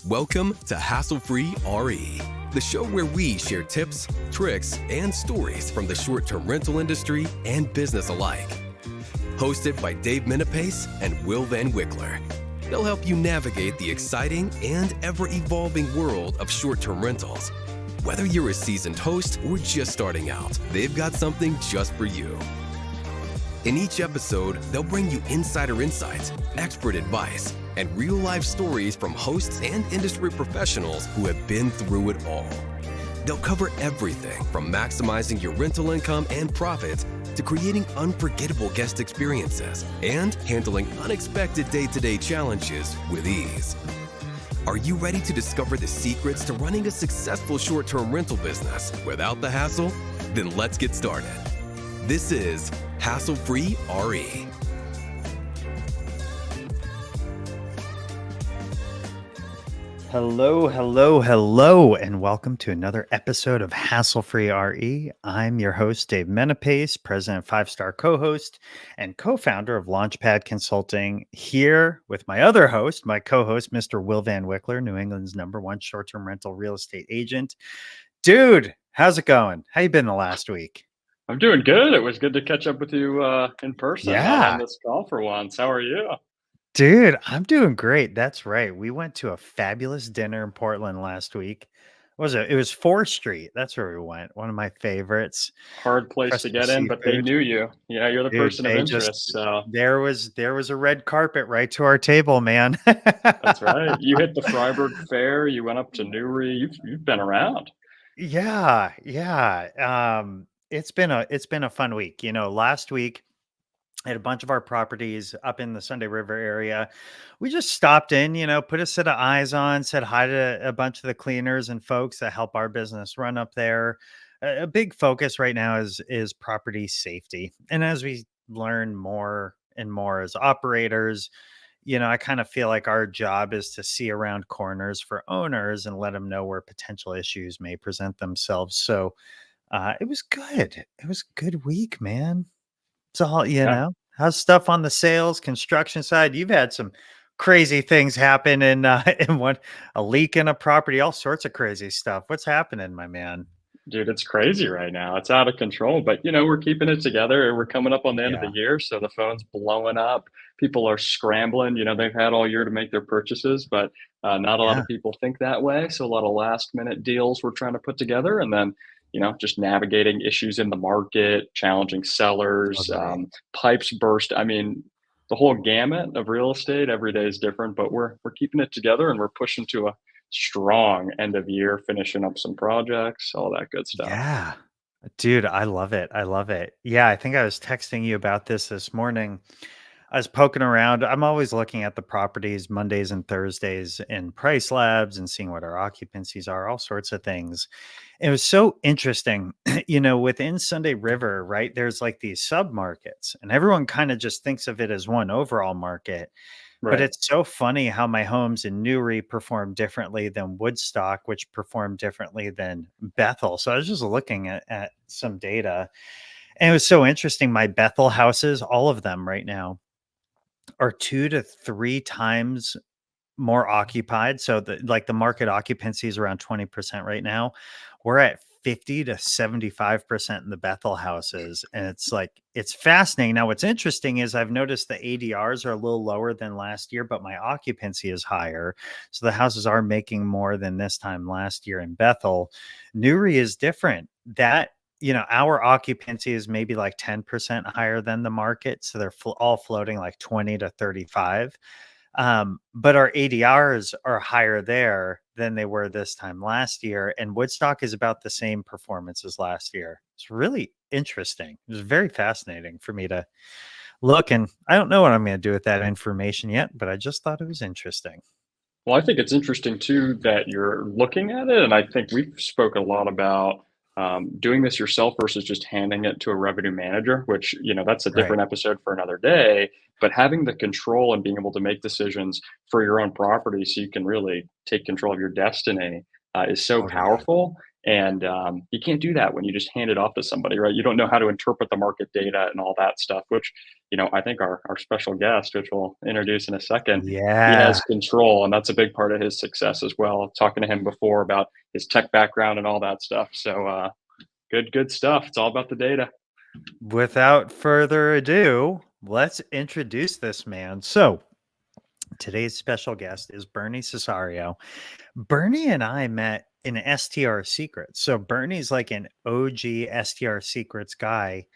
Welcome to Hassle-Free RE, the show where we share tips, tricks, and stories from the short-term rental industry and business alike. Hosted by Dave Minapace and Will Van Wickler. They'll help you navigate the exciting and ever-evolving world of short-term rentals. Whether you're a seasoned host or just starting out, they've got something just for you. In each episode, they'll bring you insider insights, expert advice, and real-life stories from hosts and industry professionals who have been through it all. They'll cover everything from maximizing your rental income and profits to creating unforgettable guest experiences and handling unexpected day-to-day challenges with ease. Are you ready to discover the secrets to running a successful short-term rental business without the hassle? Then let's get started. This is Hassle-Free RE. Hello, and welcome to another episode of Hassle-Free RE. I'm your host, Dave Minapace, president, 5-star co-host, and co-founder of Launchpad Consulting, here with my other host, my co-host, Mr. Will Van Wickler, New England's #1 short-term rental real estate agent. Dude, how's it going? How you been the last week? I'm doing good. It was good to catch up with you in person, not on this call for once. How are you? Dude, I'm doing great. That's right. We went to a fabulous dinner in Portland last week. What was it? It was 4th Street. That's where we went. One of my favorites. Hard place to Crusty get in, but they seafood. knew you. Yeah, you're the Dude, person of interest. So there was a red carpet right to our table, man. that's right. You hit the Freiburg Fair. You went up to Newry. You've been around. Yeah. It's been a fun week. Last week I had a bunch of our properties up in the Sunday River area. We just stopped in, put a set of eyes on, said hi to a bunch of the cleaners and folks that help our business run up there. A big focus right now is property safety. And as we learn more and more as operators, I kind of feel like our job is to see around corners for owners and let them know where potential issues may present themselves. So it was good. It was a good week, man. It's all, Yeah. how's stuff on the sales, construction side? You've had some crazy things happen in a leak in a property, all sorts of crazy stuff. What's happening, my man? Dude, it's crazy right now. It's out of control, but we're keeping it together. We're coming up on the end of the Yeah. year, so the phone's blowing up. People are scrambling. They've had all year to make their purchases, but not a lot Yeah. of people think that way. So a lot of last minute deals we're trying to put together, and then just navigating issues in the market, challenging sellers, Totally. pipes burst. I mean, the whole gamut of real estate. Every day is different, but we're keeping it together, and we're pushing to a strong end of year, finishing up some projects, all that good stuff. Yeah. Dude, I love it. I love it. Yeah, I think I was texting you about this morning. I was poking around. I'm always looking at the properties Mondays and Thursdays in Price Labs and seeing what our occupancies are, all sorts of things. It was so interesting, within Sunday River, right? There's like these sub markets, and everyone kind of just thinks of it as one overall market. But Right. it's so funny how my homes in Newry perform differently than Woodstock, which perform differently than Bethel. So I was just looking at some data, and it was so interesting. My Bethel houses, all of them right now, are 2 to 3 times more occupied. So the market occupancy is around 20% right now. We're at 50 to 75% in the Bethel houses. And it's fascinating. Now, what's interesting is I've noticed the ADRs are a little lower than last year, but my occupancy is higher. So the houses are making more than this time last year in Bethel. Newry is different. Our occupancy is maybe like 10% higher than the market. So they're all floating like 20 to 35. But our ADRs are higher there than they were this time last year. And Woodstock is about the same performance as last year. It's really interesting. It was very fascinating for me to look. And I don't know what I'm going to do with that information yet, but I just thought it was interesting. Well, I think it's interesting too that you're looking at it, and I think we've spoke a lot about doing this yourself versus just handing it to a revenue manager, which that's a Right. different episode for another day. But having the control and being able to make decisions for your own property, so you can really take control of your destiny, is so Totally. powerful. And you can't do that when you just hand it off to somebody, right? You don't know how to interpret the market data and all that stuff, which, I think our special guest, which we'll introduce in a second, he Yeah. has control. And that's a big part of his success as well. Talking to him before about his tech background and all that stuff. So good stuff. It's all about the data. Without further ado, let's introduce this man. So, today's special guest is Bernie Cesareo. Bernie and I met in STR Secrets. So, Bernie's like an OG STR Secrets guy,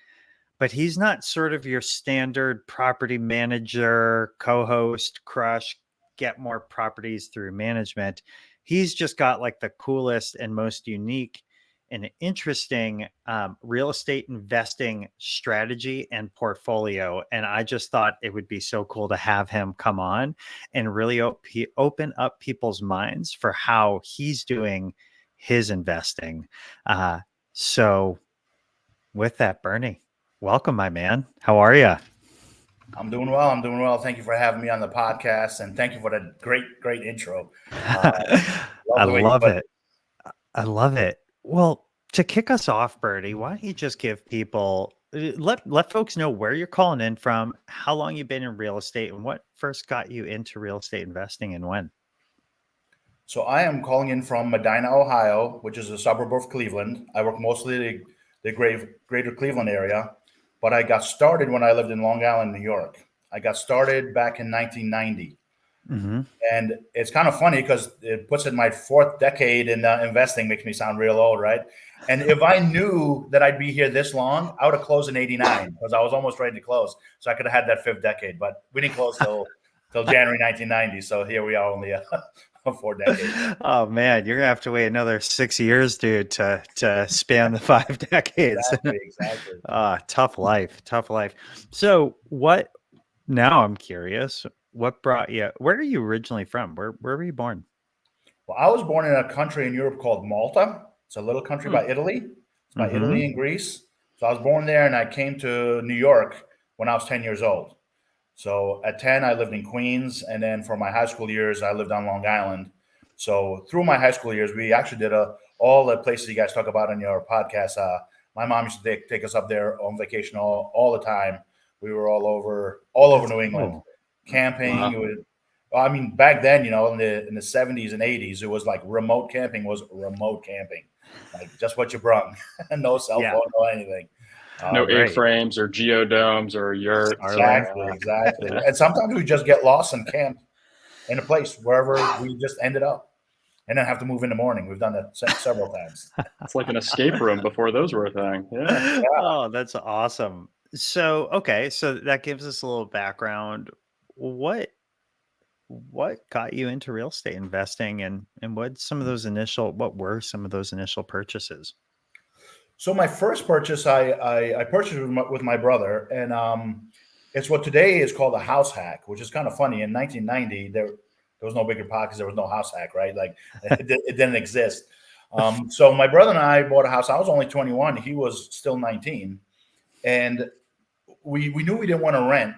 but he's not sort of your standard property manager, co-host, crush, get more properties through management. He's just got like the coolest and most unique and interesting real estate investing strategy and portfolio. And I just thought it would be so cool to have him come on and really open up people's minds for how he's doing his investing. So with that, Bernie, welcome, my man. How are you? I'm doing well. I'm doing well. Thank you for having me on the podcast, and thank you for the great intro. I love it. I love it. Well, to kick us off, Bertie, why don't you just give people let folks know where you're calling in from, how long you've been in real estate, and what first got you into real estate investing and when? So I am calling in from Medina, Ohio, which is a suburb of Cleveland. I work mostly the greater Cleveland area, but I got started when I lived in Long Island, New York. I got started back in 1990. Mm-hmm. And it's kind of funny because it puts in my fourth decade in investing, makes me sound real old, right? And if I knew that I'd be here this long, I would have closed in 89 because I was almost ready to close. So I could have had that fifth decade, but we didn't close till January 1990. So here we are, only 4 decades. Oh man, you're gonna have to wait another 6 years, dude, to span the 5 decades. Exactly. Tough life. So now I'm curious, what brought you, where are you originally from? Where were you born? Well, I was born in a country in Europe called Malta. It's a little country by Italy. It's by Italy and Greece. So I was born there, and I came to New York when I was 10 years old. So at 10, I lived in Queens. And then for my high school years, I lived on Long Island. So through my high school years, we actually did all the places you guys talk about in your podcast. My mom used to take us up there on vacation all the time. We were all over New England, camping. Wow. I mean, back then, in the 70s and 80s, it was like remote camping was remote camping, like just what you brought, no cell phone, no anything. No A-frames or geodomes or yurts. Exactly. And sometimes we just get lost and camp in a place wherever we just ended up and then have to move in the morning. We've done that several times. It's like an escape room before those were a thing. Yeah. Oh, that's awesome. So, okay. So that gives us a little background. What got you into real estate investing and what were some of those initial purchases? So my first purchase, I purchased with my brother, and it's what today is called a house hack, which is kind of funny. In 1990, there was no bigger pot because there was no house hack, right? Like it didn't exist. So my brother and I bought a house. I was only 21. He was still 19. And we knew we didn't want to rent,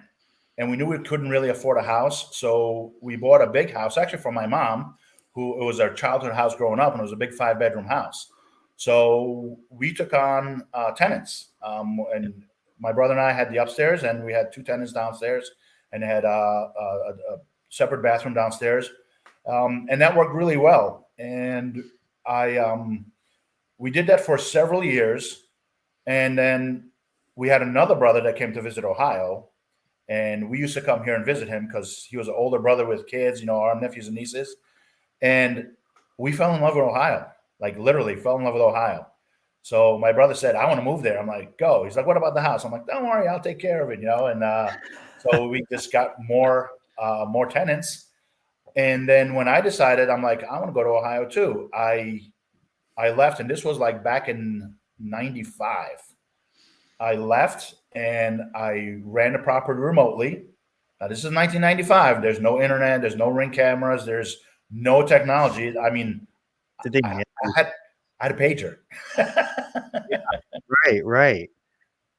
and we knew we couldn't really afford a house. So we bought a big house, actually from my mom, it was our childhood house growing up, and it was a big 5-bedroom house. So we took on tenants, and my brother and I had the upstairs, and we had 2 tenants downstairs, and had a separate bathroom downstairs, and that worked really well. And we did that for several years, and then we had another brother that came to visit Ohio, and we used to come here and visit him because he was an older brother with kids, our nephews and nieces, and we fell in love with Ohio. Like literally fell in love with Ohio. So my brother said, I want to move there. I'm like, go. He's like, what about the house? I'm like, don't worry, I'll take care of it, And so we just got more tenants. And then when I decided, I'm like, I want to go to Ohio too. I left, and this was like back in 95. I left and I ran the property remotely. Now this is 1995. There's no internet. There's no Ring cameras. There's no technology. I mean, Did they I had a pager. Yeah, right.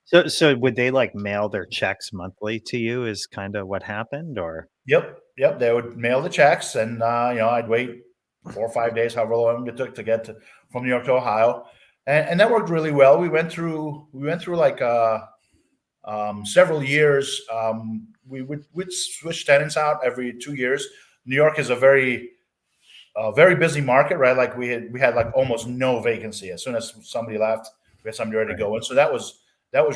So would they like mail their checks monthly to you is kind of what happened, or? Yep. They would mail the checks, and I'd wait 4 or 5 days, however long it took to get from New York to Ohio, and that worked really well. We went through like several years. We'd switch tenants out every 2 years. New York is a very busy market, right? Like we had like almost no vacancy. As soon as somebody left, we had somebody ready to go in. So that was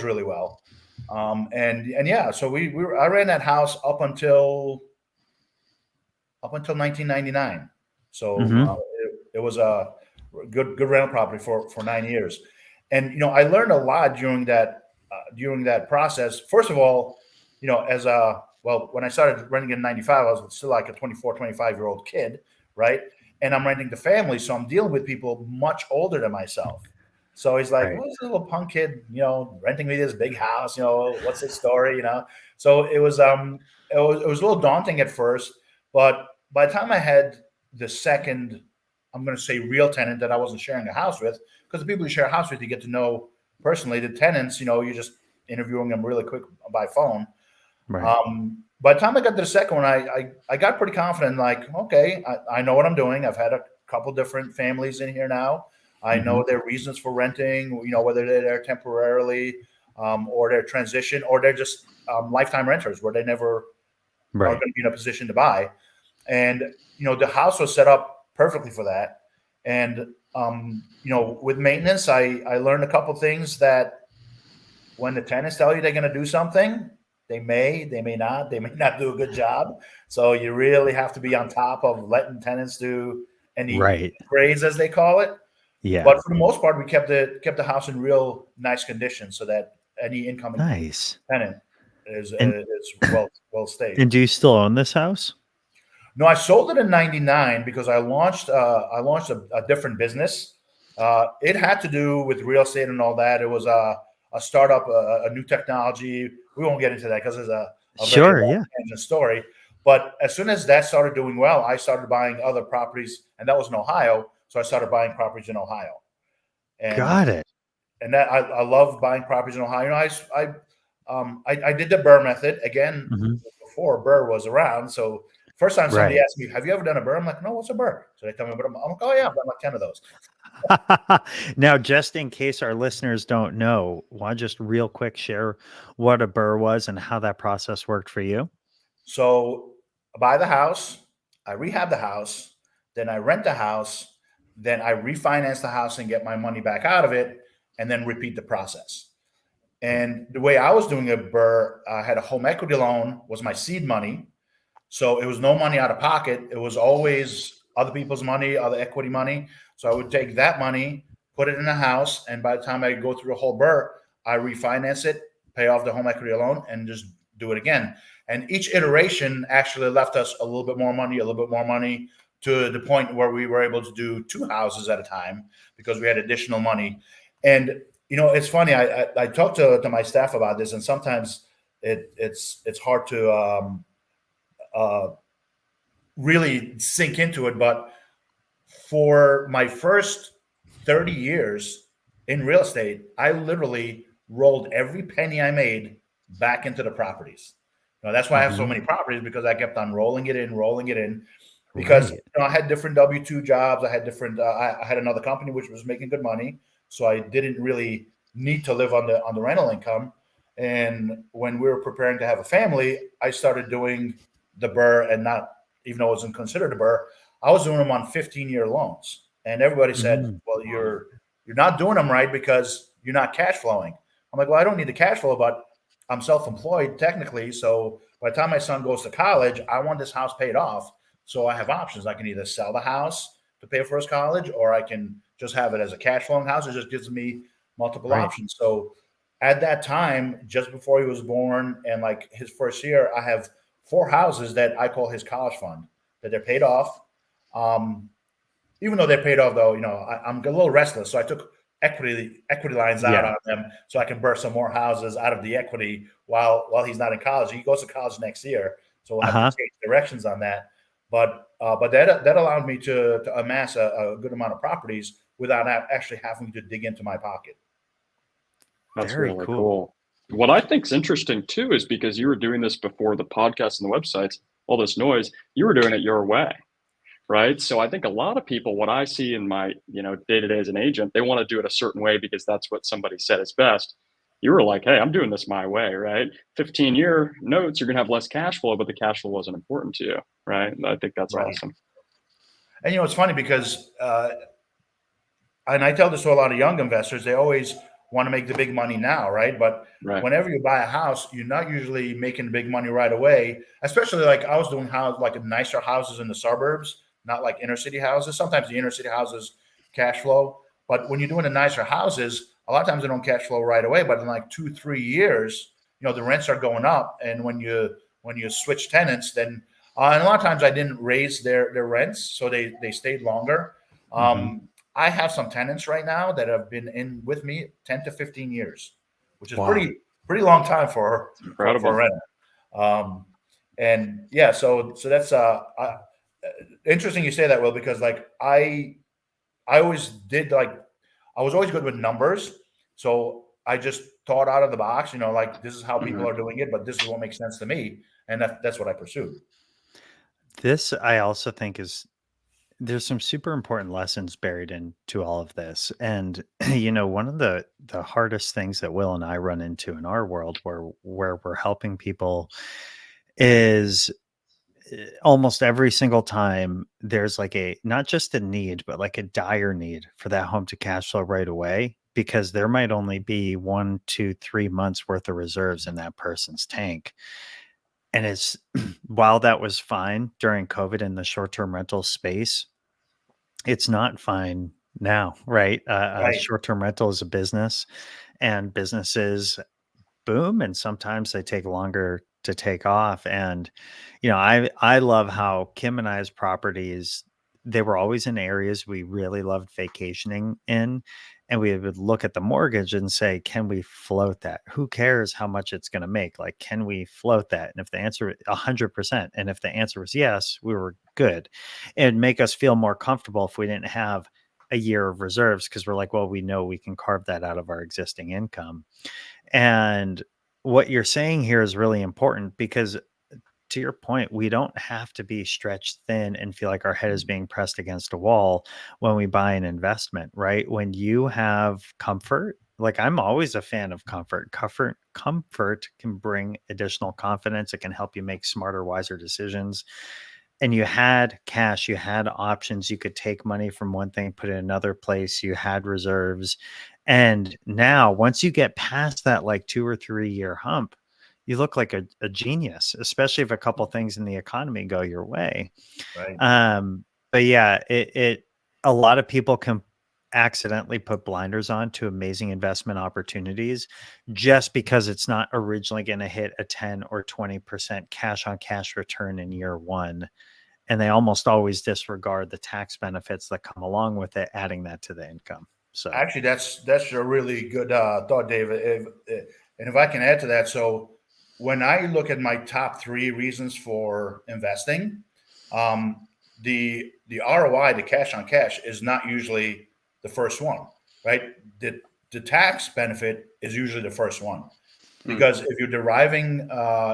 really well. And yeah, so I ran that house up until 1999. So it was a good rental property for 9 years. And I learned a lot during that process. First of all, when I started renting in 95, I was still like a 24, 25-year-old kid, right? And I'm renting to families, so I'm dealing with people much older than myself. So he's like, "What's this little punk kid, renting me this big house? What's his story?" So it was a little daunting at first, but by the time I had the second, I'm going to say real tenant that I wasn't sharing a house with, because the people you share a house with, you get to know personally. The tenants, you're just interviewing them really quick by phone. Right. By the time I got to the second one, I got pretty confident. Like, okay, I know what I'm doing. I've had a couple different families in here now. I know their reasons for renting. Whether they're there temporarily, or they're transition, or they're just lifetime renters where they never are going to be in a position to buy. And the house was set up perfectly for that. And with maintenance, I learned a couple things that when the tenants tell you they're going to do something, they may not do a good job. So you really have to be on top of letting tenants do any grades, as they call it. Yeah. But for the most part, we kept the house in real nice condition so that any incoming tenant is well stayed. And do you still own this house? No, I sold it in 99 because I launched a different business. It had to do with real estate and all that. It was a startup, a new technology. We won't get into that because it's a very story. But as soon as that started doing well, I started buying other properties, and that was in Ohio. So I started buying properties in Ohio. And, got it. And that I love buying properties in Ohio. I did the BRRRR method again before BRRRR was around. So first time somebody asked me, "Have you ever done a BRRRR?" I'm like, "No, what's a BRRRR?" So they tell me what I'm like, "Oh yeah, I've done like 10 of those." Now, just in case our listeners don't know, want to just real quick share what a BRRRR was and how that process worked for you? So I buy the house, I rehab the house, then I rent the house, then I refinance the house and get my money back out of it, and then repeat the process. And the way I was doing a BRRRR, I had a home equity loan, was my seed money. So it was no money out of pocket. It was always other people's money, other equity money. So I would take that money, put it in a house, and by the time I go through a whole BRRRR, I refinance it, pay off the home equity loan, and just do it again. And each iteration actually left us a little bit more money, to the point where we were able to do 2 houses at a time because we had additional money. And it's funny. I talked to my staff about this, and sometimes it's hard to really sink into it. But for my first 30 years in real estate, I literally rolled every penny I made back into the properties. That's why I have so many properties, because I kept on rolling it in. Because I had different W-2 jobs. I had different. I had another company which was making good money, so I didn't really need to live on the rental income. And when we were preparing to have a family, I started doing the BRRRR, and not, even though it wasn't considered a BRRRR, I was doing them on 15-year loans. And everybody said, "Well, you're not doing them right because you're not cash flowing." I'm like, "Well, I don't need the cash flow, but I'm self-employed technically. So by the time my son goes to college, I want this house paid off. So I have options. I can either sell the house to pay for his college, or I can just have it as a cash flowing house. It just gives me multiple options." So at that time, just before he was born and like his first year, I have 4 houses that I call his college fund, that they're paid off. Even though they're paid off, though, I'm a little restless. So I took equity lines out on them so I can burst some more houses out of the equity while he's not in college. He goes to college next year, so we'll have to change directions on that. But that allowed me to amass a good amount of properties without actually having to dig into my pocket. That's really cool. What I think is interesting too is because you were doing this before the podcast and the websites, all this noise, you were doing it your way. right? So I think a lot of people, what I see in my, day to day as an agent, they want to do it a certain way because that's what somebody said is best. You were like, hey, I'm doing this my way, right? 15-year notes, you're going to have less cash flow, but the cash flow wasn't important to you, right? And I think that's Right. awesome. And it's funny because, and I tell this to a lot of young investors, they always want to make the big money now, right? But Right. whenever you buy a house, you're not usually making big money right away. Especially like I was doing like nicer houses in the suburbs, not like inner city houses. Sometimes the inner city houses cash flow, but when you're doing the nicer houses, a lot of times they don't cash flow right away. But in like 2-3 years, the rents are going up, and when you switch tenants, then and a lot of times I didn't raise their rents, so they stayed longer. I have some tenants right now that have been in with me 10 to 15 years, which is Wow. pretty long time for Incredible. a renter. And yeah, so that's interesting you say that, Will, because like I always did, like I was always good with numbers, so I just thought out of the box, like this is how people are doing it, but this is what makes sense to me, and that's what I pursued. This I also think there's some super important lessons buried into all of this. And one of the hardest things that Will and I run into in our world where we're helping people is almost every single time there's like a not just a need, but like a dire need for that home to cash flow right away, because there might only be 1, 2, 3 months worth of reserves in that person's tank. And it's while that was fine during COVID in the short-term rental space, it's not fine now, right? Right. Short-term rental is a business, and businesses boom, and sometimes they take longer to take off. And I love how Kim and I's properties, they were always in areas we really loved vacationing in, and we would look at the mortgage and say, can we float that? Who cares how much it's going to make? Like, can we float that? And if the answer 100%, and if the answer was yes, we were good. It'd make us feel more comfortable if we didn't have a year of reserves, because we're like, well, we know we can carve that out of our existing income. And what you're saying here is really important, because to your point, we don't have to be stretched thin and feel like our head is being pressed against a wall when we buy an investment, right? When you have comfort, like I'm always a fan of comfort. Comfort can bring additional confidence. It can help you make smarter, wiser decisions. And you had cash, you had options. You could take money from one thing, put it in another place. You had reserves. And now, once you get past that like 2 or 3 year hump, you look like a genius, especially if a couple things in the economy go your way. Right. But yeah, it a lot of people can accidentally put blinders on to amazing investment opportunities just because it's not originally going to hit a 10 or 20% cash on cash return in year one. And they almost always disregard the tax benefits that come along with it, adding that to the income. So Actually, that's a really good thought, David. And if I can add to that, so when I look at my top 3 reasons for investing, the ROI, the cash on cash, is not usually the first one, right? The tax benefit is usually the first one, because if you're deriving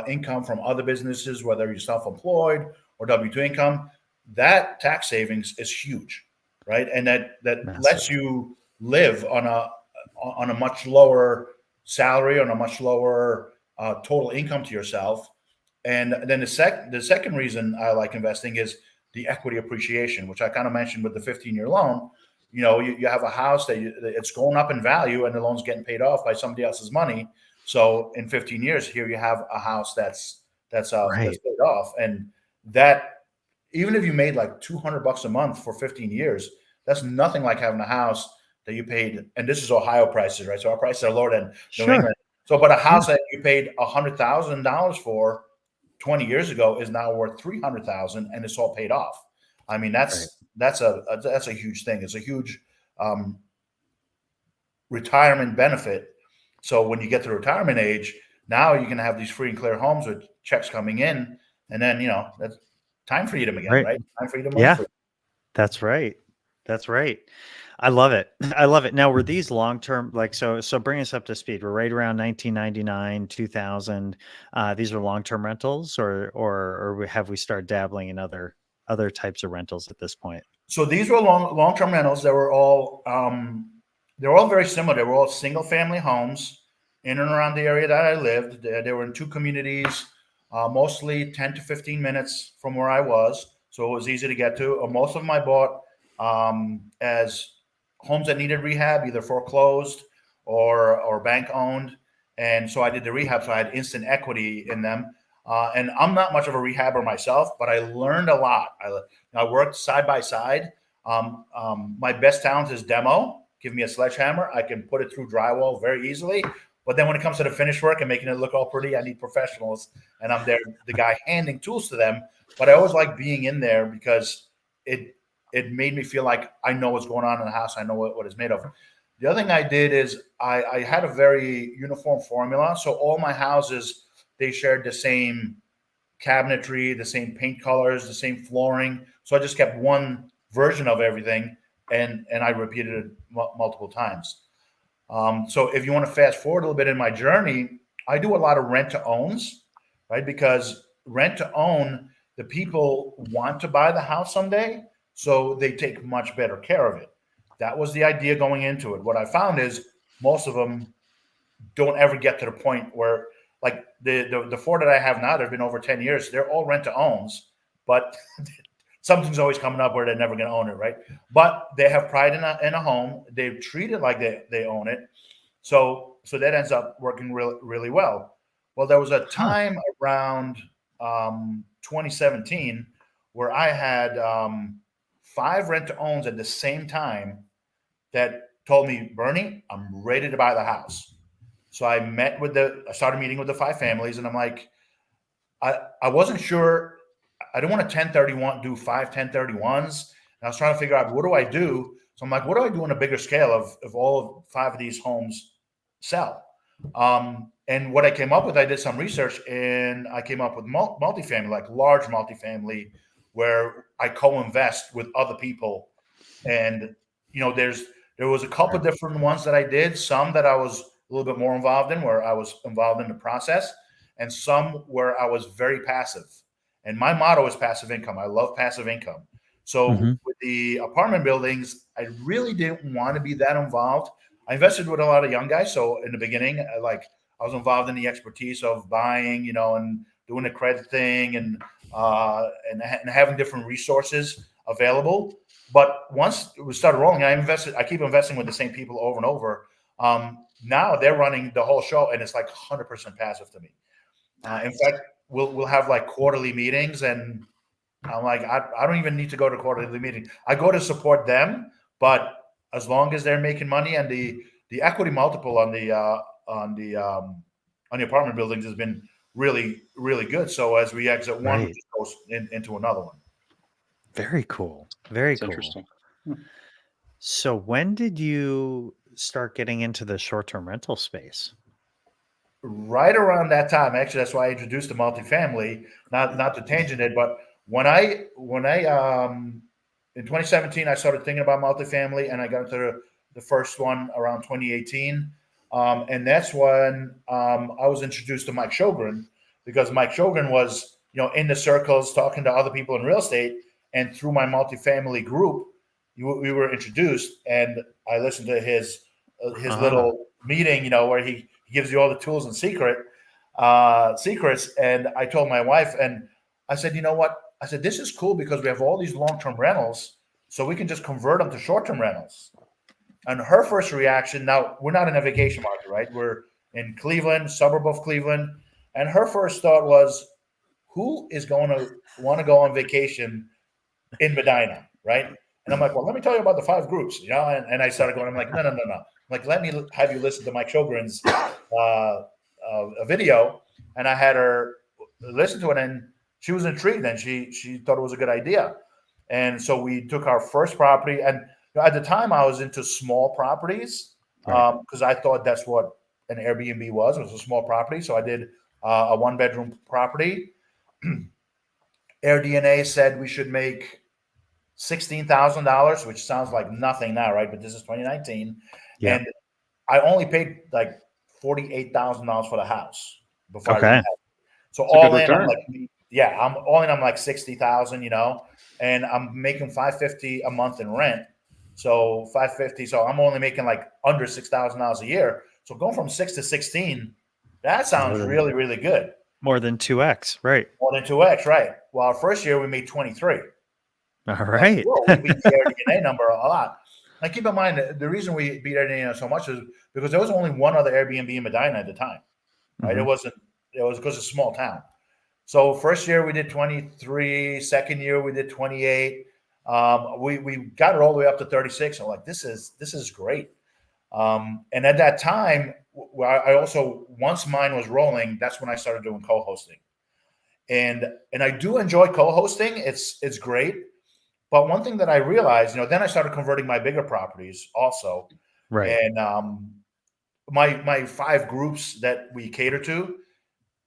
income from other businesses, whether you're self-employed or W-2 income, that tax savings is huge, right? And that massive. lets you live on a much lower salary, on a much lower total income to yourself. And then the second reason I like investing is the equity appreciation, which I kind of mentioned with the 15-year loan. You have a house that it's going up in value, and the loan's getting paid off by somebody else's money. So in 15 years, here you have a house that's Right. paid off, and that, even if you made like $200 a month for 15 years, that's nothing like having a house that you paid. And this is Ohio prices, right? So our prices are lower than New Sure. England. So, but a house Yeah. that you paid $100,000 for 20 years ago is now worth 300,000, and it's all paid off. I mean, that's a huge thing. It's a huge retirement benefit. So when you get to retirement age, now you can have these free and clear homes with checks coming in, and then that's time freedom again, Right. right? Time freedom, money Yeah. freedom. That's right. That's right. I love it. I love it. Now, were these long-term, like, so bring us up to speed. We're right around 1999, 2000. These are long-term rentals, or have we started dabbling in other other types of rentals at this point? So these were long-term rentals. They were all very similar. They were all single-family homes in and around the area that I lived. They were in two communities, mostly 10 to 15 minutes from where I was, so it was easy to get to. Most of them I bought as homes that needed rehab, either foreclosed or bank owned, and so I did the rehab. So I had instant equity in them. And I'm not much of a rehabber myself, but I learned a lot. I worked side by side. My best talent is demo. Give me a sledgehammer, I can put it through drywall very easily. But then when it comes to the finished work and making it look all pretty, I need professionals, and I'm there, the guy handing tools to them. But I always like being in there because it made me feel like I know what's going on in the house. I know what it's made of. The other thing I did is I had a very uniform formula. So all my houses, they shared the same cabinetry, the same paint colors, the same flooring. So I just kept one version of everything, and I repeated it multiple times. So if you want to fast forward a little bit in my journey, I do a lot of rent to owns, right? Because rent to own, the people want to buy the house someday, so they take much better care of it. That was the idea going into it. What I found is most of them don't ever get to the point where, like the four that I have now, they've been over 10 years. They're all rent to owns, but something's always coming up where they're never going to own it, right? But they have pride in a home. They treat it like they own it. So that ends up working really well. Well, there was a time around 2017 where I had 5 rent to owns at the same time that told me, Bernie, I'm ready to buy the house. So I started meeting with the 5 families, and I'm like, I wasn't sure. I didn't want to 1031, do 5 1031s. And I was trying to figure out, what do I do? So I'm like, what do I do on a bigger scale of all 5 of these homes sell? And what I came up with, I did some research, and I came up with multifamily, like large multifamily, where I co-invest with other people. And, there was a couple of different ones that I did, some that I was a little bit more involved in, where I was involved in the process, and some where I was very passive. And my motto is passive income. I love passive income. So with the apartment buildings, I really didn't want to be that involved. I invested with a lot of young guys. So in the beginning, I was involved in the expertise of buying, and doing the credit thing and having different resources available. But once we started rolling, I keep investing with the same people over and over. Now they're running the whole show, and it's like 100% passive to me. In fact, we'll have like quarterly meetings, and I'm like, I don't even need to go to quarterly meeting. I go to support them, but as long as they're making money, and the equity multiple on the apartment buildings has been really, really good. So as we exit one, we just go into another one. Very cool. Very cool. Interesting. So when did you start getting into the short-term rental space? Right around that time. Actually, that's why I introduced the multifamily, not to tangent it, but when I in 2017, I started thinking about multifamily, and I got into the first one around 2018. And that's when I was introduced to Mike Sjogren, because Mike Sjogren was, in the circles talking to other people in real estate, and through my multifamily group, we were introduced, and I listened to his little meeting, where he gives you all the tools and secrets. And I told my wife, and I said, you know what? I said, this is cool because we have all these long-term rentals, so we can just convert them to short-term rentals. And her first reaction, now we're not in a vacation market, right? We're in Cleveland, suburb of Cleveland. And her first thought was, who is going to want to go on vacation in Medina, right? And I'm like, well, let me tell you about the 5 groups, and I started going, I'm like, no. I'm like, let me have you listen to Mike Sjogren's a video. And I had her listen to it, and she was intrigued, and she thought it was a good idea. And so we took our first property, and at the time I was into small properties because I thought that's what an Airbnb was a small property. So I did a 1-bedroom property. AirDNA said we should make $16,000, which sounds like nothing now, right? But this is 2019. Yeah. And I only paid like $48,000 for the house before I rented it. So all in, I'm like, I'm all in, I'm like 60,000, and I'm making $550 a month in rent. So $550. So I'm only making like under $6,000 a year. So going from 6 to 16, that sounds really, really good. More than 2x, right? More than 2x, right? Well, our first year we made 23. All right. Well, we beat the Airbnb number a lot. Now, keep in mind the reason we beat Airbnb so much is because there was only one other Airbnb in Medina at the time, right? It was because it's a small town. So first year we did 23. Second year we did 28. We got it all the way up to 36. I'm like, this is great. And at that time, I also, once mine was rolling, that's when I started doing co-hosting. And I do enjoy co-hosting. It's great. But one thing that I realized, then I started converting my bigger properties also. Right. And my 5 groups that we cater to,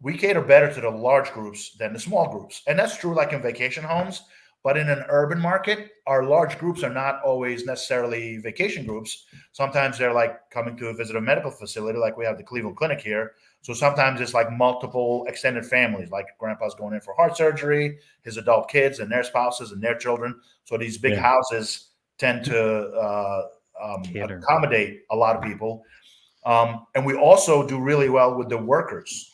we cater better to the large groups than the small groups. And that's true like in vacation homes. But in an urban market, our large groups are not always necessarily vacation groups. Sometimes they're like coming to visit a medical facility, like we have the Cleveland Clinic here. So sometimes it's like multiple extended families, like grandpa's going in for heart surgery, his adult kids and their spouses and their children. So these big houses tend to accommodate a lot of people. And we also do really well with the workers,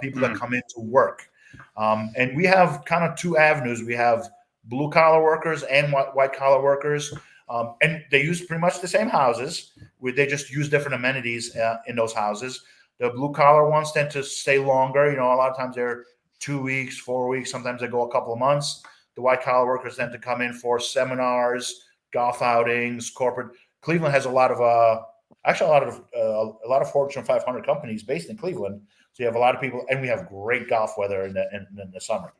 people that come in to work. And we have kind of 2 avenues. We have blue collar workers and white collar workers. And they use pretty much the same houses. They just use different amenities in those houses. The blue collar ones tend to stay longer. A lot of times they're 2 weeks, 4 weeks. Sometimes they go a couple of months. The white collar workers tend to come in for seminars, golf outings, corporate. Cleveland has a lot of Fortune 500 companies based in Cleveland. So you have a lot of people, and we have great golf weather in the summer,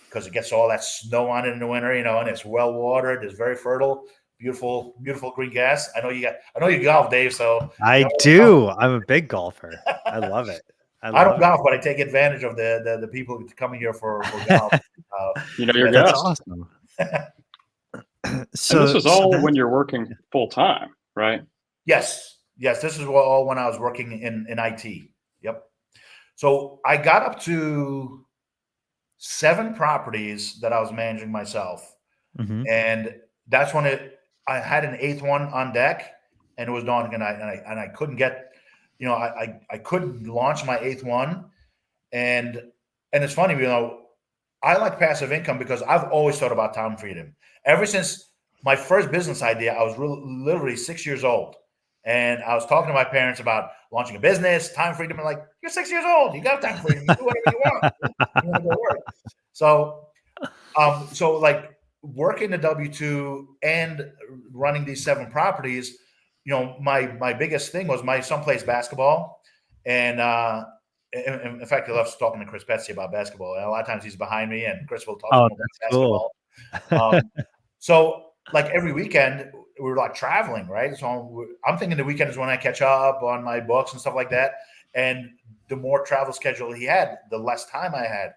because it gets all that snow on it in the winter, and it's well watered. It's very fertile, beautiful, beautiful green grass. I know you golf, Dave. So I do. I'm a big golfer. I love it. I don't golf, but I take advantage of the people coming here for golf. That's awesome. So this is all when you're working full time, right? Yes. This is all when I was working in IT. Yep. So I got up to 7 properties that I was managing myself. And that's when I had an 8th one on deck, and it was daunting, and I couldn't get, I couldn't launch my 8th one. And it's funny, I like passive income because I've always thought about time freedom. Ever since my first business idea, I was literally 6 years old. And I was talking to my parents about launching a business, time freedom. I'm like, you're 6 years old. You got time freedom. You do whatever you want. You want to go work. So like working the W-2 and running these 7 properties, my biggest thing was my son plays basketball. And in fact, I love talking to Chris Betsy about basketball. And a lot of times he's behind me, and Chris will talk to him about basketball. Cool. So like every weekend, we were like traveling, right? So I'm thinking the weekend is when I catch up on my books and stuff like that. And the more travel schedule he had, the less time I had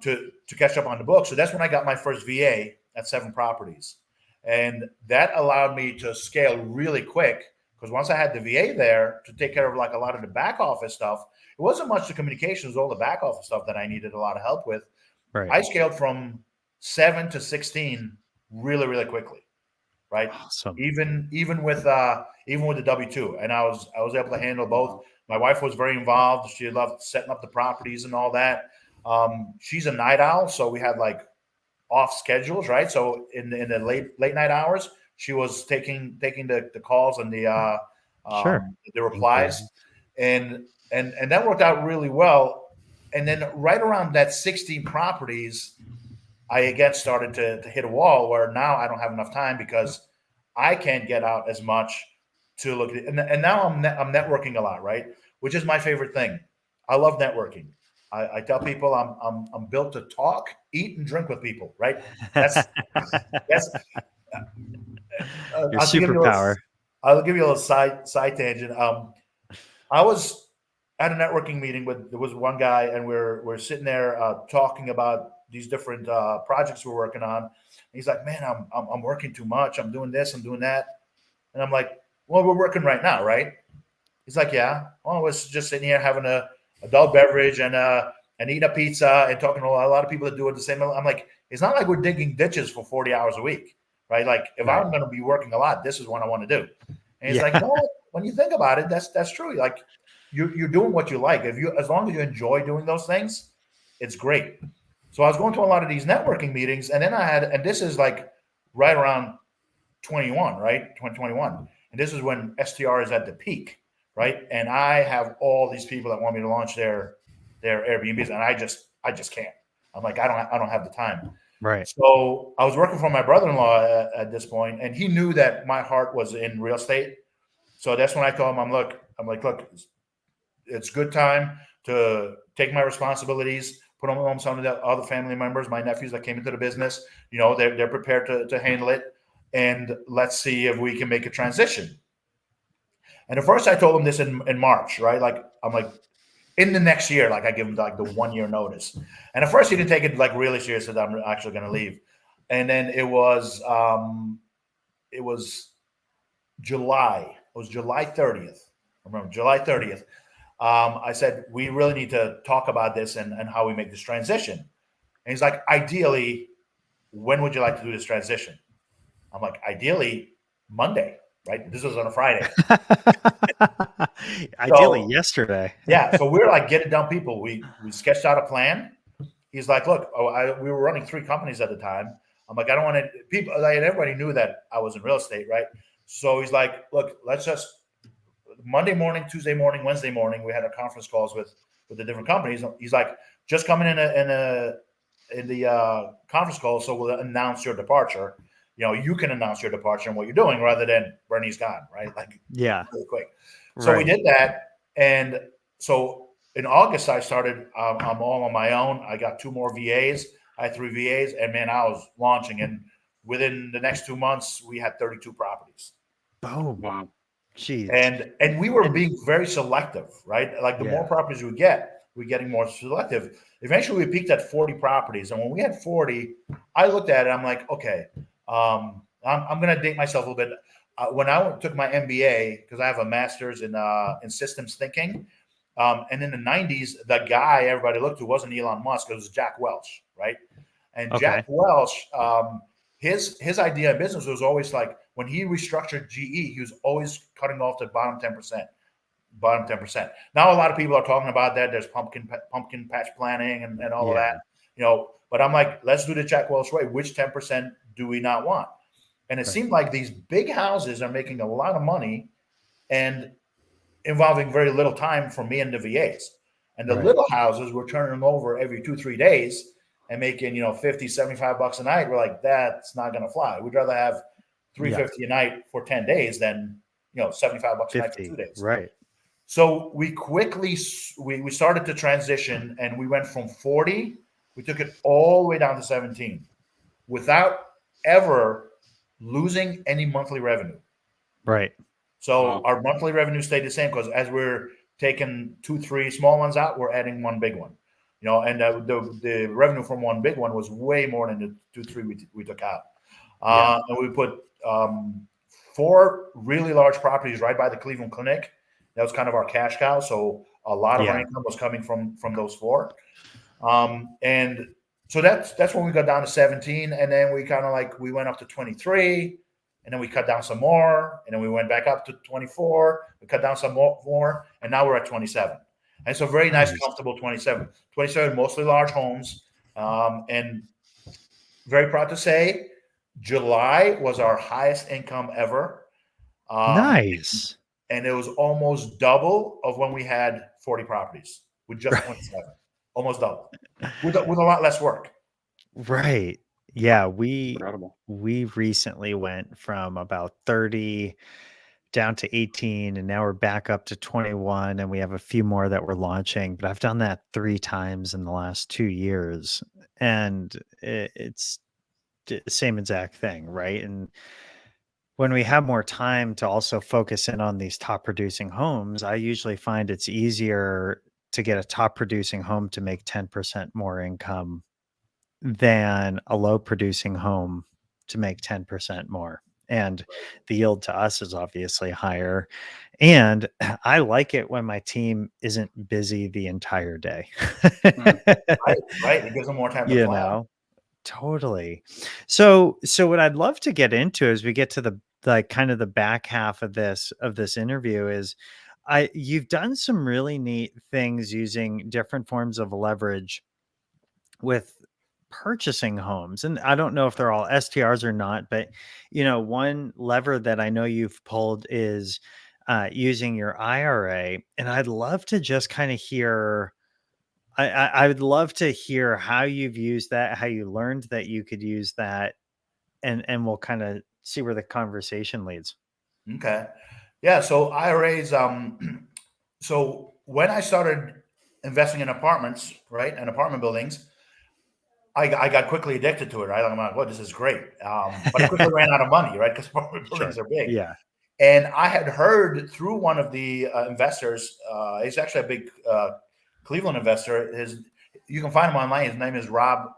to catch up on the book. So that's when I got my first VA at 7 properties. And that allowed me to scale really quick, because once I had the VA there to take care of like a lot of the back office stuff, it wasn't much the communications, all the back office stuff that I needed a lot of help with. Right. I scaled from 7 to 16 really, really quickly. Right. Awesome. Even with the W-2, and I was able to handle both. My wife was very involved. She loved setting up the properties and all that. She's a night owl, so we had like off schedules, right? So in the late night hours, she was taking the calls and the replies, and that worked out really well. And then right around that 16 properties, I again started to hit a wall where now I don't have enough time because I can't get out as much to look at it. And now I'm networking a lot, right? Which is my favorite thing. I love networking. I tell people I'm built to talk, eat, and drink with people, right? That's your superpower. I'll give you a little side tangent. I was at a networking meeting there was one guy, and we're sitting there talking about these different projects we're working on. And he's like, man, I'm working too much. I'm doing this, I'm doing that. And I'm like, well, we're working right now, right? He's like, yeah. Well, I was just sitting here having a adult beverage and eating a pizza and talking to a lot of people that do it the same. I'm like, it's not like we're digging ditches for 40 hours a week, right? Like if Right. I'm going to be working a lot, this is what I want to do. And it's Yeah. like, no, when you think about it, that's true. Like you're doing what you like. As long as you enjoy doing those things, it's great. So I was going to a lot of these networking meetings, and then and this is like right around 21, right? 2021. And this is when STR is at the peak, right? And I have all these people that want me to launch their Airbnbs, and I just can't. I'm like, I don't have the time. Right. So I was working for my brother-in-law at this point, and he knew that my heart was in real estate. So that's when I told him, look, it's good time to take my responsibilities, put them on some of the other family members, my nephews that came into the business. You know, they're prepared to handle it, and let's see if we can make a transition. And at first, I told him this in March, right? Like I'm like, in the next year, like I give him like the 1 year notice. And at first, he didn't take it like really serious that I'm actually going to leave. And then it was July. It was July 30th. I remember July 30th. I said, we really need to talk about this and how we make this transition. And he's like, ideally, when would you like to do this transition? I'm like, ideally, Monday, right? This was on a Friday. Ideally, So, yesterday. Yeah. So we're like, get it done, people. We sketched out a plan. He's like, look, we were running 3 companies at the time. I'm like, I don't want to, people, like, everybody knew that I was in real estate, right? So he's like, look, let's just Monday morning, Tuesday morning, Wednesday morning, we had our conference calls with the different companies. He's like, just come in the conference call, so we'll announce your departure. You know, you can announce your departure and what you're doing rather than Bernie's gone, right? Like, Yeah, really quick. So we did that, and so in August I started. I'm all on my own. I got 2 more VAs. I had 3 VAs, and man, I was launching. And within the next 2 months, we had 32 properties. Boom. Wow. Jeez. And we were being very selective, right? Like the more properties we get, we're getting more selective. Eventually, we peaked at 40 properties, and when we had 40, I looked at it. I'm like, okay, I'm going to date myself a little bit. When I took my MBA, because I have a master's in systems thinking, and in the 90s, the guy everybody looked to wasn't Elon Musk; it was Jack Welch, right? And Jack Welch, his idea of business was always like when he restructured GE, he was always cutting off the bottom 10%. Bottom 10%. Now a lot of people are talking about that. There's pumpkin patch planning and all of that, you know. But I'm like, let's do the Jack Welch way. Which 10% do we not want? And it seemed like these big houses are making a lot of money and involving very little time for me and the VAs. And the little houses were turning them over every 2-3 days and making, you know, $50, $75 a night. We're like, that's not going to fly. We'd rather have $350 a night for 10 days than, you know, $75 a night for 2 days. Right. So we quickly, we started to transition, and we went from 40, we took it all the way down to 17 without ever losing any monthly revenue. Right. So our monthly revenue stayed the same because as we're taking 2-3 small ones out, we're adding 1 big one. You know, and the revenue from 1 big one was way more than the 2-3 we took out. And we put 4 really large properties right by the Cleveland Clinic. That was kind of our cash cow. So a lot of our income was coming from those 4. And so that's when we got down to 17. And then we kind of like, we went up to 23, and then we cut down some more. And then we went back up to 24. We cut down some more. And now we're at 27. And it's a very nice, comfortable 27. 27, mostly large homes. And very proud to say, July was our highest income ever. Nice. And it was almost double of when we had 40 properties with just 27. Almost double. With a lot less work. Right. Yeah. We Incredible. recently went from about 30 down to 18, and now we're back up to 21, and we have a few more that we're launching. But I've done that 3 times in the last 2 years, and it's the same exact thing, right? And when we have more time to also focus in on these top producing homes, I usually find it's easier to get a top producing home to make 10% more income than a low producing home to make 10% more. And the yield to us is obviously higher. And I like it when my team isn't busy the entire day. Right. It gives them more time to plan. Know? Totally. So what I'd love to get into as we get to the kind of the back half of this interview is you've done some really neat things using different forms of leverage with purchasing homes. And I don't know if they're all STRs or not, but one lever that I know you've pulled is using your IRA. And I'd love to just kind of hear I would love to hear how you've used that, how you learned that you could use that, and we'll kind of see where the conversation leads. Okay. Yeah. So IRAs, so when I started investing in apartments, right, and apartment buildings, I got quickly addicted to it, right? I'm like, well, this is great. But I quickly ran out of money, right? Because apartment buildings Sure. are big. Yeah. And I had heard through one of the investors, he's actually a big Cleveland investor. You can find him online. His name is Rob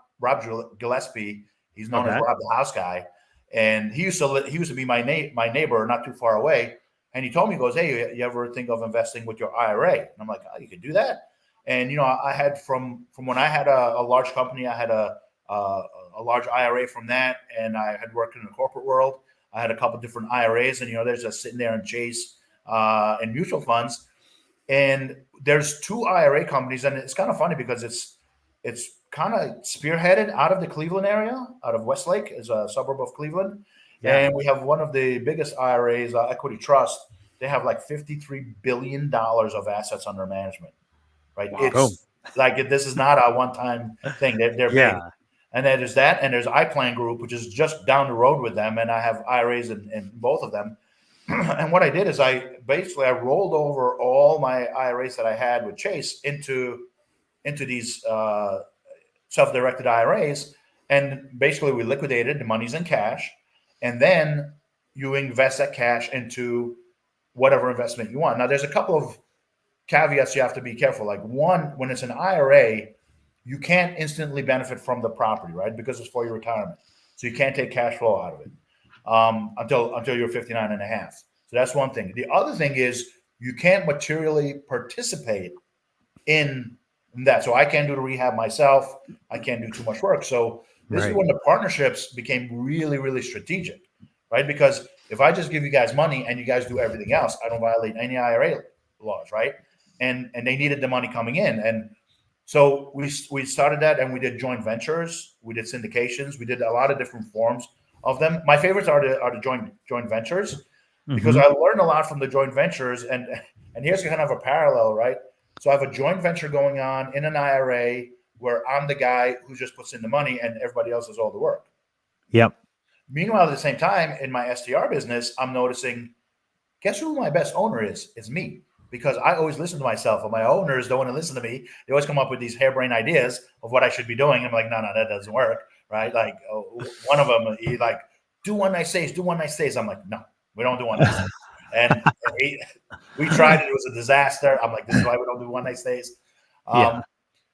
Gillespie. He's known as Okay. Rob the House Guy, and he used to be my neighbor, not too far away. And he told me, he goes, "Hey, you ever think of investing with your IRA?" And I'm like, "Oh, you could do that." And I had from when I had a large company, I had a large IRA from that, and I had worked in the corporate world. I had a couple different IRAs, and they're just sitting there in Chase and mutual funds. And there's two IRA companies, and it's kind of funny because it's kind of spearheaded out of the Cleveland area, out of Westlake, is a suburb of Cleveland. Yeah. And we have one of the biggest IRAs, Equity Trust. They have like $53 billion of assets under management, right? Wow. It's like this is not a one-time thing. They're Yeah. big. And then there's that, and there's iPlan Group, which is just down the road with them, and I have IRAs in both of them. And what I did is I rolled over all my IRAs that I had with Chase into these self-directed IRAs, and basically we liquidated the money's in cash, and then you invest that cash into whatever investment you want. Now, there's a couple of caveats you have to be careful. Like one, when it's an IRA, you can't instantly benefit from the property, right? Because it's for your retirement. So you can't take cash flow out of it until you're 59 and a half. So that's one thing. The other thing is you can't materially participate in that. So I can't do the rehab myself. I can't do too much work. So this is when the partnerships became really, really strategic, right? Because if I just give you guys money and you guys do everything else, I don't violate any IRA laws, right? And they needed the money coming in. And so we started that, and we did joint ventures, we did syndications, we did a lot of different forms of them. My favorites are the joint ventures, because I learned a lot from the joint ventures. And here's kind of a parallel, right? So I have a joint venture going on in an IRA where I'm the guy who just puts in the money and everybody else does all the work. Yep. Meanwhile, at the same time, in my STR business, I'm noticing, guess who my best owner is? It's me. Because I always listen to myself, and my owners don't want to listen to me. They always come up with these harebrained ideas of what I should be doing. I'm like, no, that doesn't work, right? Like one of them, he like, do one night stays. I'm like, no, we don't do one night stays. And we tried it. It was a disaster. I'm like, this is why we don't do one night stays.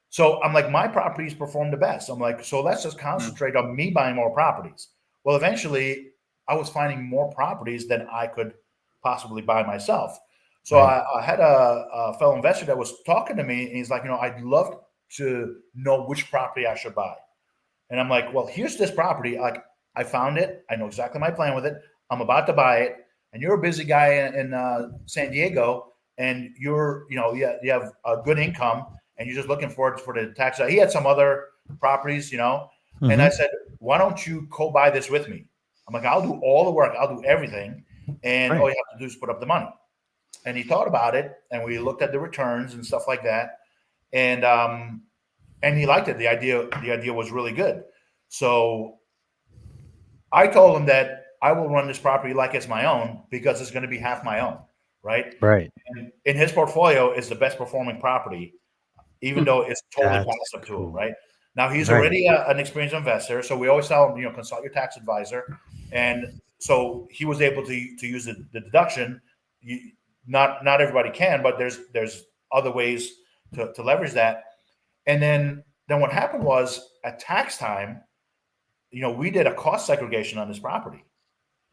So I'm like, my properties perform the best. I'm like, so let's just concentrate on me buying more properties. Well, eventually, I was finding more properties than I could possibly buy myself. So I had a fellow investor that was talking to me, and he's like, I'd love to know which property I should buy. And I'm like, well, here's this property. Like, I found it. I know exactly my plan with it. I'm about to buy it. And you're a busy guy in San Diego, and you have a good income, and you're just looking for the tax. He had some other properties, and I said, why don't you co-buy this with me? I'm like, I'll do all the work. I'll do everything. And all you have to do is put up the money. And he thought about it, and we looked at the returns and stuff like that. And he liked it. The idea was really good. So I told him that I will run this property like it's my own, because it's going to be half my own. Right. And in his portfolio is the best performing property, even though it's totally passive to him. Right. Now he's already an experienced investor. So we always tell him, consult your tax advisor. And so he was able to use the deduction. Not everybody can, but there's other ways to leverage that. And then what happened was, at tax time, we did a cost segregation on this property.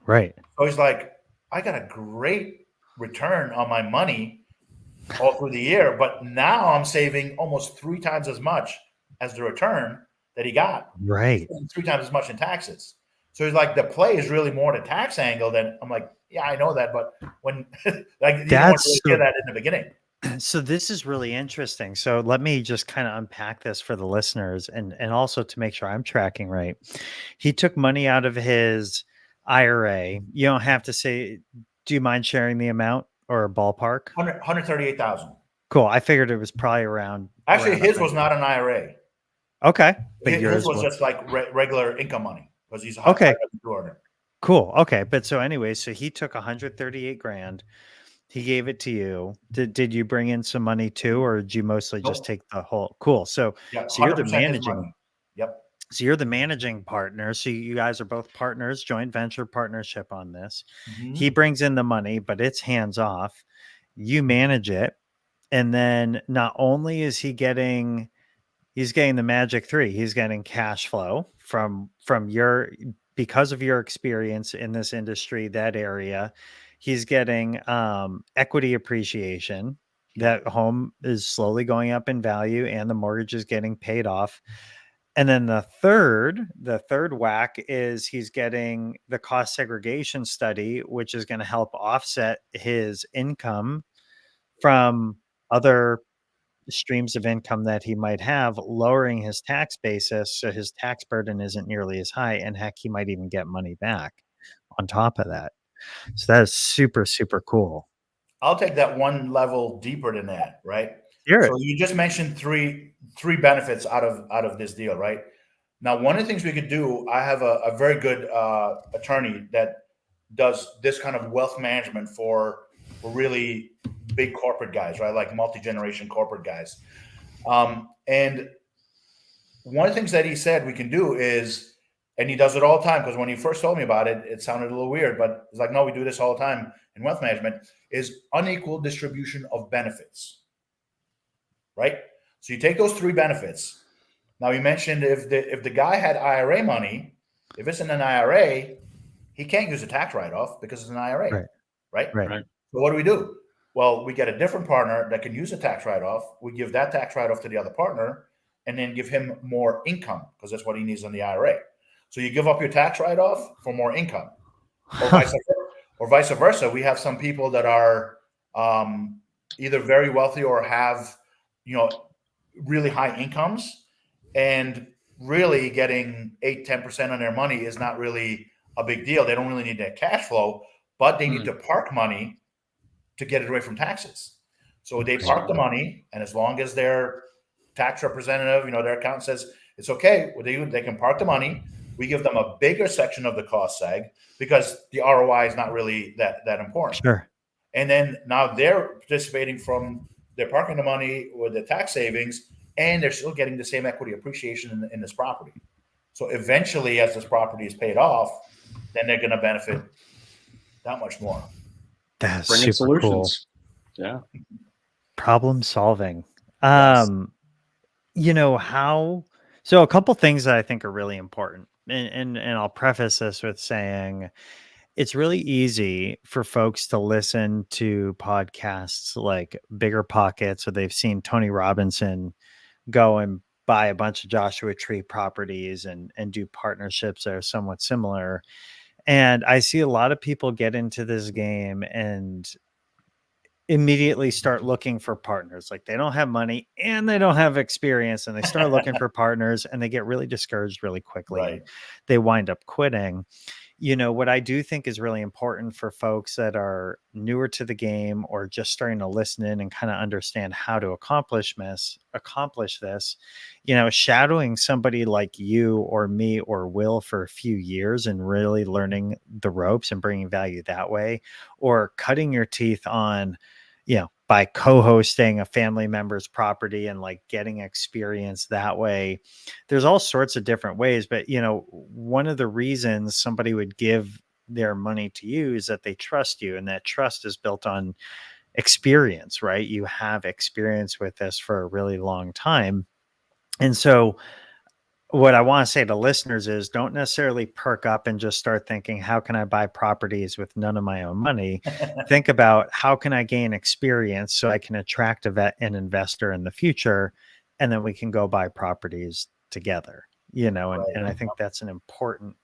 Right. So he's like, I got a great return on my money all through the year, but now I'm saving almost 3 times as much as the return that he got. Right. He's paying 3 times as much in taxes. So he's like, the play is really more the tax angle than I'm like, yeah, I know that, but when like you don't want to really hear that in the beginning. So this is really interesting. So let me just kind of unpack this for the listeners and also to make sure I'm tracking right. He took money out of his IRA. You don't have to say, do you mind sharing the amount or a ballpark? 138,000. Cool. I figured it was probably around. Actually, his was not an IRA. Okay. But his was just like regular income money because he's a okay. earner. Cool. Okay. But so anyway, so he took 138 grand. He gave it to you. Did you bring in some money too, or did you mostly just take the whole? Cool. So, yeah, so you're the managing. Yep. So you're the managing partner. So you guys are both partners, joint venture partnership on this. Mm-hmm. He brings in the money, but it's hands off. You manage it. And then not only is he's getting the magic 3, he's getting cash flow from because of your experience in this industry, that area. He's getting equity appreciation. That home is slowly going up in value and the mortgage is getting paid off. And then the third whack is he's getting the cost segregation study, which is going to help offset his income from other streams of income that he might have, lowering his tax basis so his tax burden isn't nearly as high. And heck, he might even get money back on top of that. So that is super, super cool. I'll take that one level deeper than that, right? So you just mentioned three benefits out of this deal, right? Now, one of the things we could do, I have a very good attorney that does this kind of wealth management for really big corporate guys, right? Like multi-generation corporate guys. And one of the things that he said we can do is, and he does it all the time, because when he first told me about it, it sounded a little weird, but it's like, no, we do this all the time in wealth management, is unequal distribution of benefits, right? So you take those 3 benefits. Now, you mentioned if the guy had IRA money, if it's in an IRA, he can't use a tax write-off because it's an IRA, right? So what do? Well, we get a different partner that can use a tax write-off. We give that tax write-off to the other partner and then give him more income because that's what he needs on the IRA. So you give up your tax write-off for more income, or vice versa. We have some people that are either very wealthy or have, really high incomes, and really getting 8-10% on their money is not really a big deal. They don't really need that cash flow, but they need to park money to get it away from taxes. So they park the money, and as long as their tax representative, their accountant says it's okay, they can park the money. We give them a bigger section of the cost seg because the ROI is not really that important. Sure. And then now they're participating from they're parking the money with the tax savings, and they're still getting the same equity appreciation in this property. So eventually, as this property is paid off, then they're going to benefit that much more. That's bringing super solutions. Cool. Yeah. Problem solving. Yes. So a couple things that I think are really important, and I'll preface this with saying it's really easy for folks to listen to podcasts like Bigger Pockets, or they've seen Tony Robinson go and buy a bunch of Joshua Tree properties and do partnerships that are somewhat similar. And I see a lot of people get into this game and immediately start looking for partners. Like they don't have money and they don't have experience, and they start looking for partners and they get really discouraged really quickly. Right. They wind up quitting. What I do think is really important for folks that are newer to the game or just starting to listen in and kind of understand how to accomplish this, shadowing somebody like you or me or Will for a few years and really learning the ropes and bringing value that way, or cutting your teeth on, by co-hosting a family member's property and like getting experience that way. There's all sorts of different ways, but one of the reasons somebody would give their money to you is that they trust you, and that trust is built on experience, right? You have experience with this for a really long time. And so what I want to say to listeners is don't necessarily perk up and just start thinking, how can I buy properties with none of my own money? Think about how can I gain experience so I can attract an investor in the future, and then we can go buy properties together. you know, and I Right. think that's an important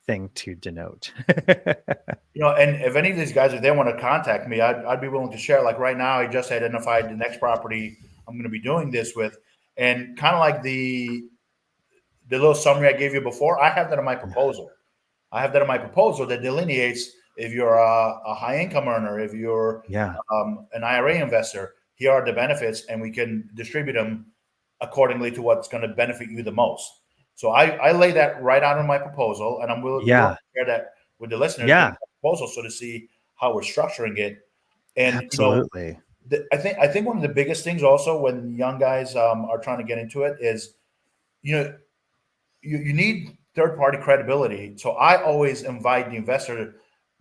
thing to denote. And if any of these guys, if they want to contact me, I'd be willing to share. Like right now, I just identified the next property I'm going to be doing this with, and kind of like the little summary I gave you before, I have that in my proposal. I have that in my proposal that delineates if you're a high income earner, if you're Yeah. an IRA investor, here are the benefits, and we can distribute them accordingly to what's going to benefit you the most. So I lay that right out in my proposal, and I'm willing Yeah. to share that with the listeners. Yeah. Proposal, so to see how we're structuring it, and Absolutely. I think one of the biggest things also when young guys are trying to get into it is, you need third party credibility. So I always invite the investor to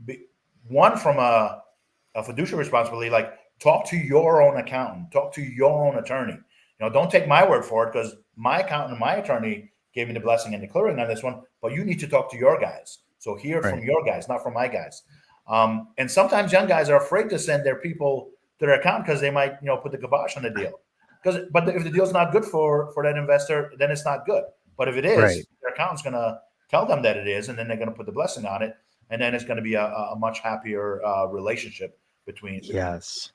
be one from a fiduciary responsibility, like talk to your own accountant, talk to your own attorney. Don't take my word for it, because my accountant and my attorney gave me the blessing and the clearing on this one, but you need to talk to your guys. So hear from your guys, not from my guys. And sometimes young guys are afraid to send their people to their account because they might, put the kibosh on the deal. But if the deal's not good for that investor, then it's not good. But if it is, their accountant's going to tell them that it is, and then they're going to put the blessing on it, and then it's going to be a much happier relationship between. Yes.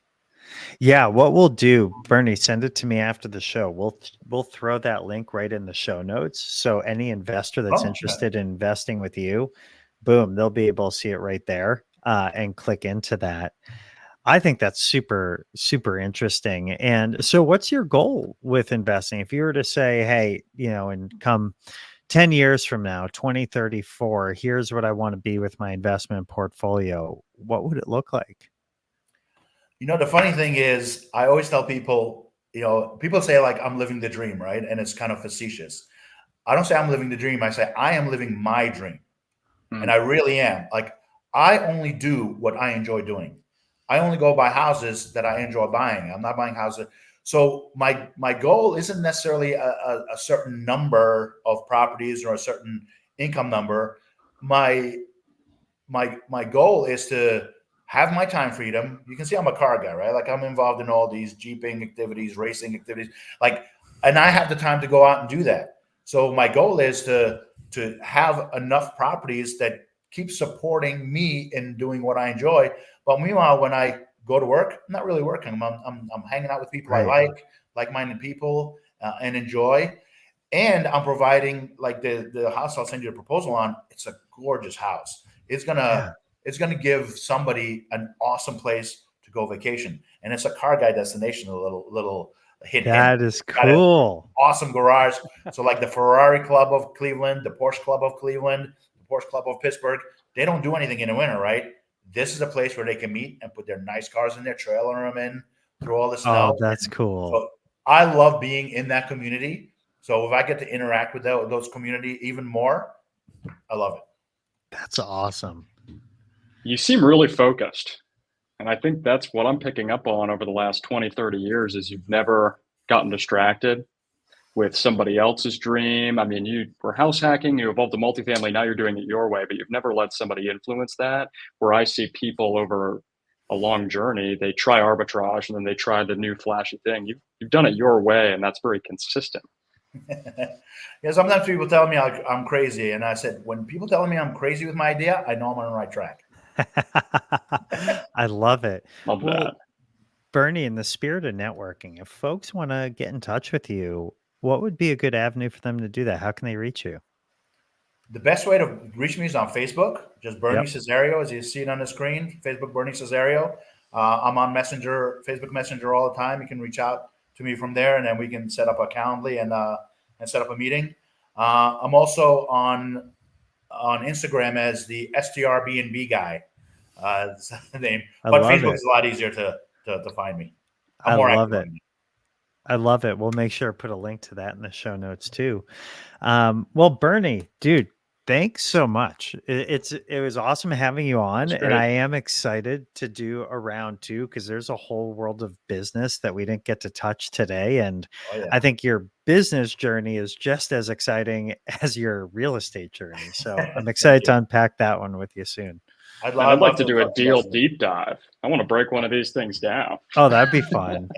Yeah, what we'll do, Bernie, send it to me after the show. We'll throw that link right in the show notes. So any investor that's interested in investing with you, boom, they'll be able to see it right there and click into that. I think that's super, super interesting. And so what's your goal with investing? If you were to say, hey, and come 10 years from now, 2034, here's what I want to be with my investment portfolio, what would it look like? The funny thing is, I always tell people, people say like, I'm living the dream, right? And it's kind of facetious. I don't say I'm living the dream. I say I am living my dream. And I really am. Like, I only do what I enjoy doing. I only go buy houses that I enjoy buying. I'm not buying houses. So my goal isn't necessarily a certain number of properties or a certain income number. My goal is to have my time freedom. You can see I'm a car guy, right? Like, I'm involved in all these jeeping activities, racing activities, and I have the time to go out and do that. So my goal is to have enough properties that keep supporting me in doing what I enjoy. But meanwhile, when I go to work, I'm not really working. I'm hanging out with people I like-minded people, and enjoy. And I'm providing, like, the house I'll send you a proposal on. It's a gorgeous house. It's gonna give somebody an awesome place to go vacation, and it's a car guy destination. A little hint. That is cool. Awesome garage. So like the Ferrari Club of Cleveland, the Porsche Club of Cleveland, the Porsche Club of Pittsburgh, they don't do anything in the winter, right? This is a place where they can meet and put their nice cars in there, trailer them in through all the snow. Oh, that's cool. So I love being in that community. So if I get to interact with those community even more, I love it. That's awesome. You seem really focused. And I think that's what I'm picking up on over the last 20, 30 years is you've never gotten distracted with somebody else's dream. I mean, you were house hacking, you evolved to multifamily, now you're doing it your way, but you've never let somebody influence that. Where I see people over a long journey, they try arbitrage and then they try the new flashy thing. You've done it your way, and that's very consistent. Yeah, sometimes people tell me I'm crazy. And I said, when people tell me I'm crazy with my idea, I know I'm on the right track. I love it. Love that. Bernie, in the spirit of networking, if folks want to get in touch with you, what would be a good avenue for them to do that? How can they reach you? The best way to reach me is on Facebook, just Bernie Cesareo, as you see it on the screen. Facebook, Bernie Cesareo. I'm on Messenger, Facebook Messenger all the time. You can reach out to me from there, and then we can set up a Calendly and set up a meeting. I'm also on Instagram as the STR B&B guy. That's the name. But Facebook is a lot easier to find me. I love it. I love it. We'll make sure to put a link to that in the show notes too. Well, Bernie, dude, thanks so much. It was awesome having you on, and I am excited to do a round 2 because there's a whole world of business that we didn't get to touch today. And I think your business journey is just as exciting as your real estate journey. So I'm excited to unpack that one with you soon. I'd And I'd like love to do a talk deal about it. deep dive. I want to break one of these things down. Oh, that'd be fun.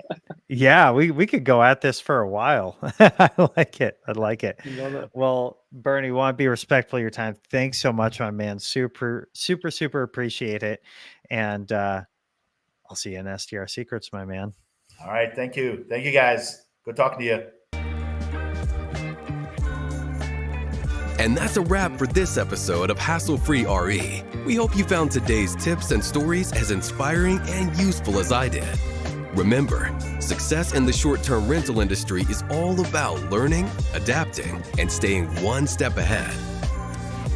Yeah, we could go at this for a while. I like it. I like it. Love it. Well, Bernie, want to be respectful of your time. Thanks so much, my man. Super, super, super appreciate it. And I'll see you in STR Secrets, my man. All right. Thank you. Thank you, guys. Good talking to you. And that's a wrap for this episode of Hassle-Free RE. We hope you found today's tips and stories as inspiring and useful as I did. Remember, success in the short-term rental industry is all about learning, adapting, and staying one step ahead.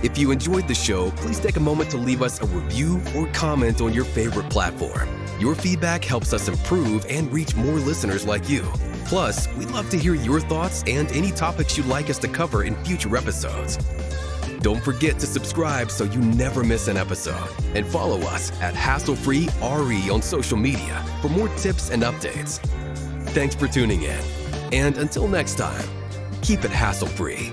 If you enjoyed the show, please take a moment to leave us a review or comment on your favorite platform. Your feedback helps us improve and reach more listeners like you. Plus, we'd love to hear your thoughts and any topics you'd like us to cover in future episodes. Don't forget to subscribe so you never miss an episode, and follow us at Hassle-Free RE on social media for more tips and updates. Thanks for tuning in, and until next time, keep it hassle-free.